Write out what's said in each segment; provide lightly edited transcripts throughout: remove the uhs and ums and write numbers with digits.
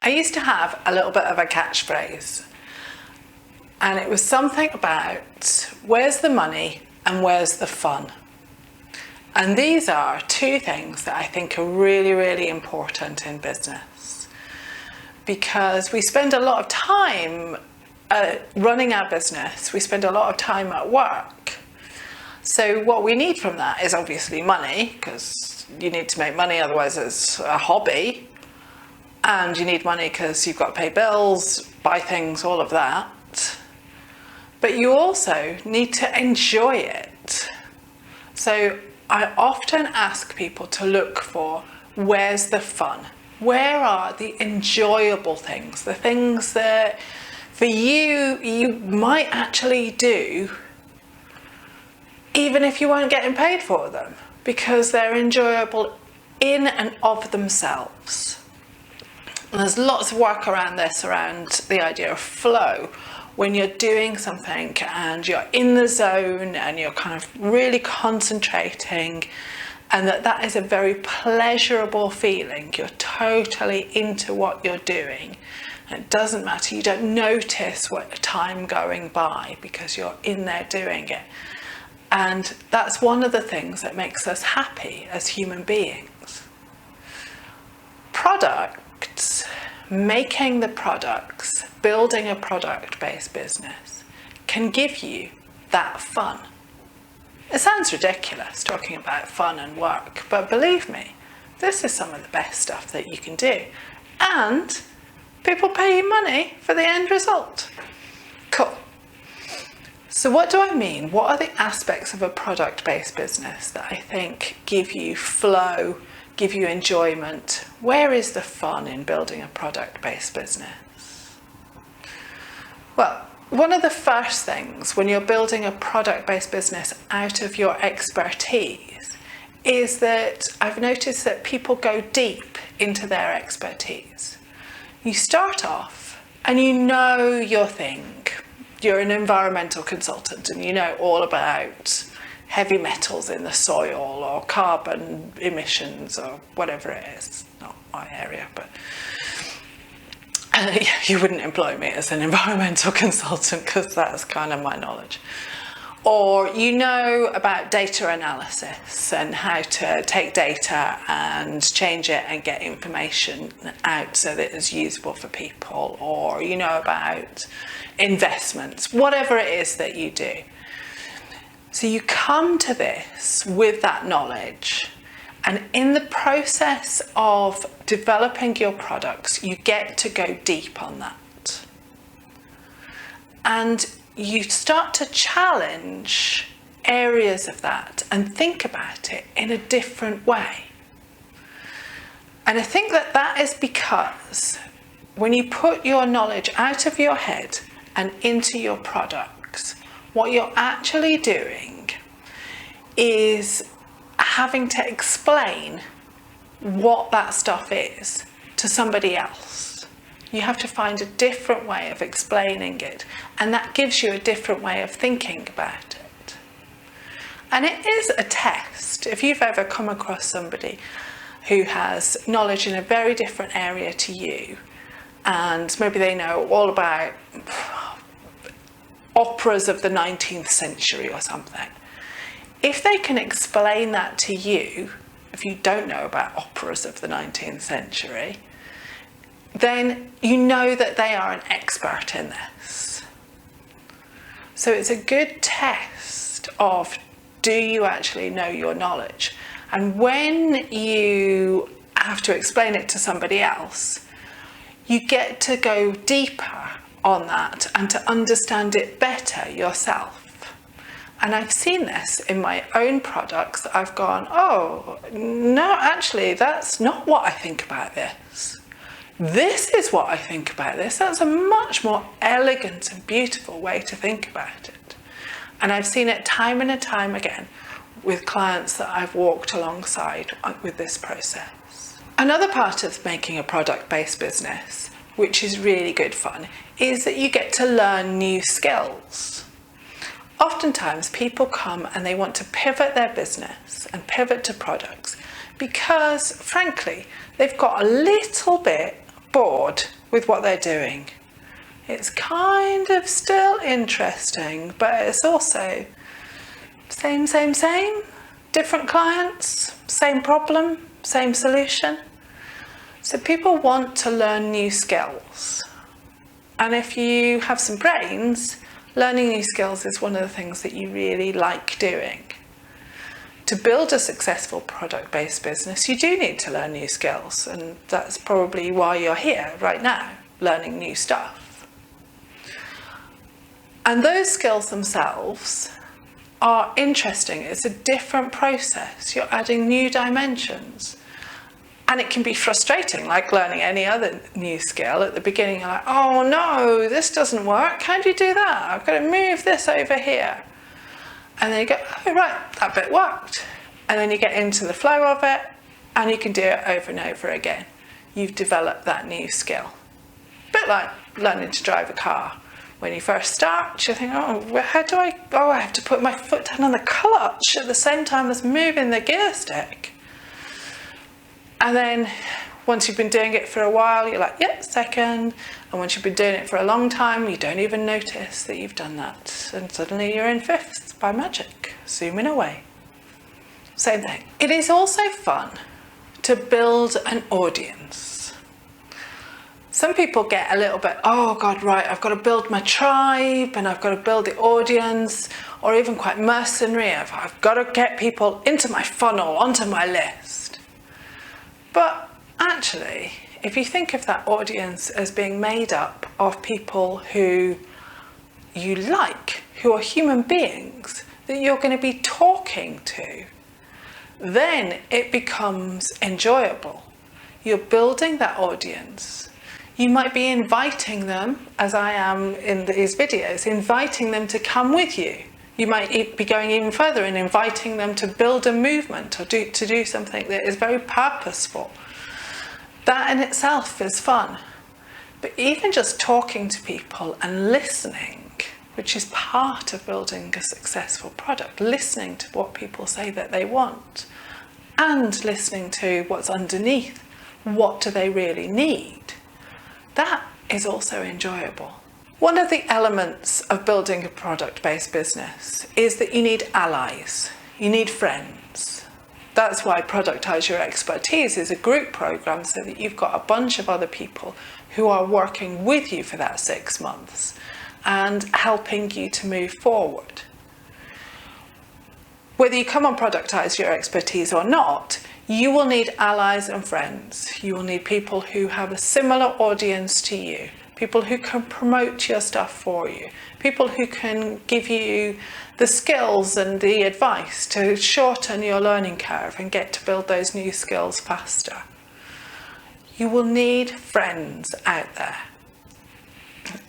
I used to have a little bit of a catchphrase, and it was something about where's the money and where's the fun. And these are two things that I think are really, really important in business, because we spend a lot of time running our business, we spend a lot of time at work. So what we need from that is obviously money, because you need to make money, otherwise it's a hobby. And you need money because you've got to pay bills, buy things, all of that. But you also need to enjoy it. So I often ask people to look for, where's the fun? Where are the enjoyable things? The things that for you might actually do even if you weren't getting paid for them, because they're enjoyable in and of themselves. And there's lots of work around this, around the idea of flow. When you're doing something and you're in the zone and you're kind of really concentrating, and that is a very pleasurable feeling. You're totally into what you're doing. And it doesn't matter, you don't notice what time going by because you're in there doing it. And that's one of the things that makes us happy as human beings. Products, making the products, building a product-based business can give you that fun. It sounds ridiculous talking about fun and work, but believe me, this is some of the best stuff that you can do. And people pay you money for the end result. Cool. So what do I mean? What are the aspects of a product-based business that I think give you flow, give you enjoyment? Where is the fun in building a product-based business? Well, one of the first things when you're building a product-based business out of your expertise is that I've noticed that people go deep into their expertise. You start off and you know your thing. You're an environmental consultant and you know all about heavy metals in the soil or carbon emissions or whatever it is. Not my area, but you wouldn't employ me as an environmental consultant because that's kind of my knowledge. Or you know about data analysis and how to take data and change it and get information out so that it's usable for people. Or you know about investments, whatever it is that you do. So you come to this with that knowledge, and in the process of developing your products, you get to go deep on that. And you start to challenge areas of that and think about it in a different way. And I think that that is because when you put your knowledge out of your head and into your products, what you're actually doing is having to explain what that stuff is to somebody else. You have to find a different way of explaining it, and that gives you a different way of thinking about it. And it is a test. If you've ever come across somebody who has knowledge in a very different area to you, and maybe they know all about operas of the 19th century or something, if they can explain that to you, if you don't know about operas of the 19th century, then you know that they are an expert in this. So it's a good test of, do you actually know your knowledge? And when you have to explain it to somebody else, you get to go deeper on that and to understand it better yourself. And I've seen this in my own products. I've gone, oh, no, actually, that's not what I think about this. This is what I think about this. That's a much more elegant and beautiful way to think about it. And I've seen it time and time again with clients that I've walked alongside with this process. Another part of making a product-based business, which is really good fun, is that you get to learn new skills. Oftentimes people come and they want to pivot their business and pivot to products because, frankly, they've got a little bit bored with what they're doing. It's kind of still interesting, but it's also same, different clients, same problem, same solution. So people want to learn new skills. And if you have some brains, learning new skills is one of the things that you really like doing. To build a successful product-based business, you do need to learn new skills, and that's probably why you're here right now, learning new stuff. And those skills themselves are interesting. It's a different process. You're adding new dimensions. And it can be frustrating, like learning any other new skill. At the beginning, you're like, oh no, this doesn't work. How do you do that? I've got to move this over here. And then you go, oh right, that bit worked. And then you get into the flow of it, and you can do it over and over again. You've developed that new skill. A bit like learning to drive a car. When you first start, you think, oh, how do I have to put my foot down on the clutch at the same time as moving the gear stick. And then once you've been doing it for a while, you're like, yep, second. And once you've been doing it for a long time, you don't even notice that you've done that. And suddenly you're in fifths by magic, zooming away. Same thing. It is also fun to build an audience. Some people get a little bit, oh God, right, I've got to build my tribe and I've got to build the audience, or even quite mercenary, I've got to get people into my funnel, onto my list. But actually, if you think of that audience as being made up of people who you like, who are human beings that you're going to be talking to, then it becomes enjoyable. You're building that audience. You might be inviting them, as I am in these videos, inviting them to come with you. You might be going even further and inviting them to build a movement or to do something that is very purposeful. That in itself is fun. But even just talking to people and listening, which is part of building a successful product, listening to what people say that they want and listening to what's underneath, what do they really need, that is also enjoyable. One of the elements of building a product-based business is that you need allies, you need friends. That's why Productize Your Expertise is a group program, so that you've got a bunch of other people who are working with you for that 6 months and helping you to move forward. Whether you come on Productize Your Expertise or not, you will need allies and friends. You will need people who have a similar audience to you, people who can promote your stuff for you, people who can give you the skills and the advice to shorten your learning curve and get to build those new skills faster. You will need friends out there.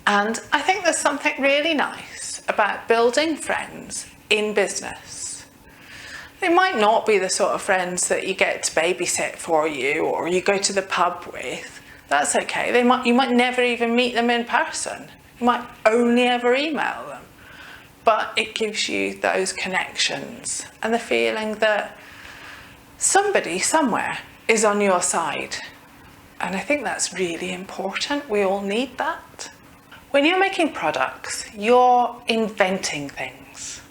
And I think there's something really nice about building friends in business. They might not be the sort of friends that you get to babysit for you or you go to the pub with. That's okay. You might never even meet them in person. You might only ever email them. But it gives you those connections and the feeling that somebody somewhere is on your side. And I think that's really important. We all need that. When you're making products, you're inventing things.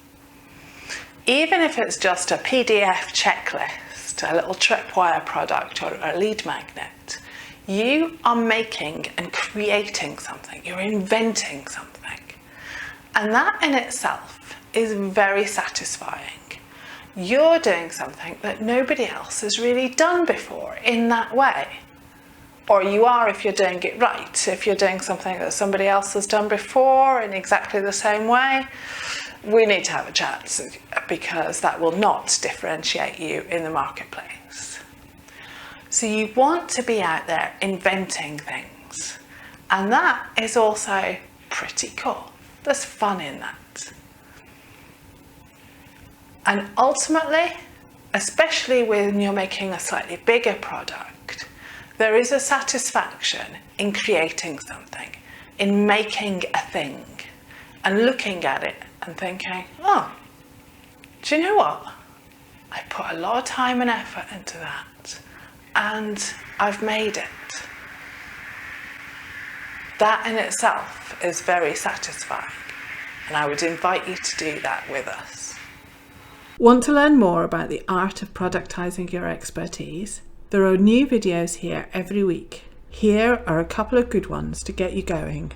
Even if it's just a PDF checklist, a little tripwire product or a lead magnet, you are making and creating something. You're inventing something. And that in itself is very satisfying. You're doing something that nobody else has really done before in that way. Or you are if you're doing it right. If you're doing something that somebody else has done before in exactly the same way, we need to have a chat, because that will not differentiate you in the marketplace. So you want to be out there inventing things. And that is also pretty cool. There's fun in that. And ultimately, especially when you're making a slightly bigger product, there is a satisfaction in creating something, in making a thing, and looking at it and thinking, oh, do you know what? I put a lot of time and effort into that, and I've made it. That in itself is very satisfying, and I would invite you to do that with us. Want to learn more about the art of productizing your expertise? There are new videos here every week. Here are a couple of good ones to get you going.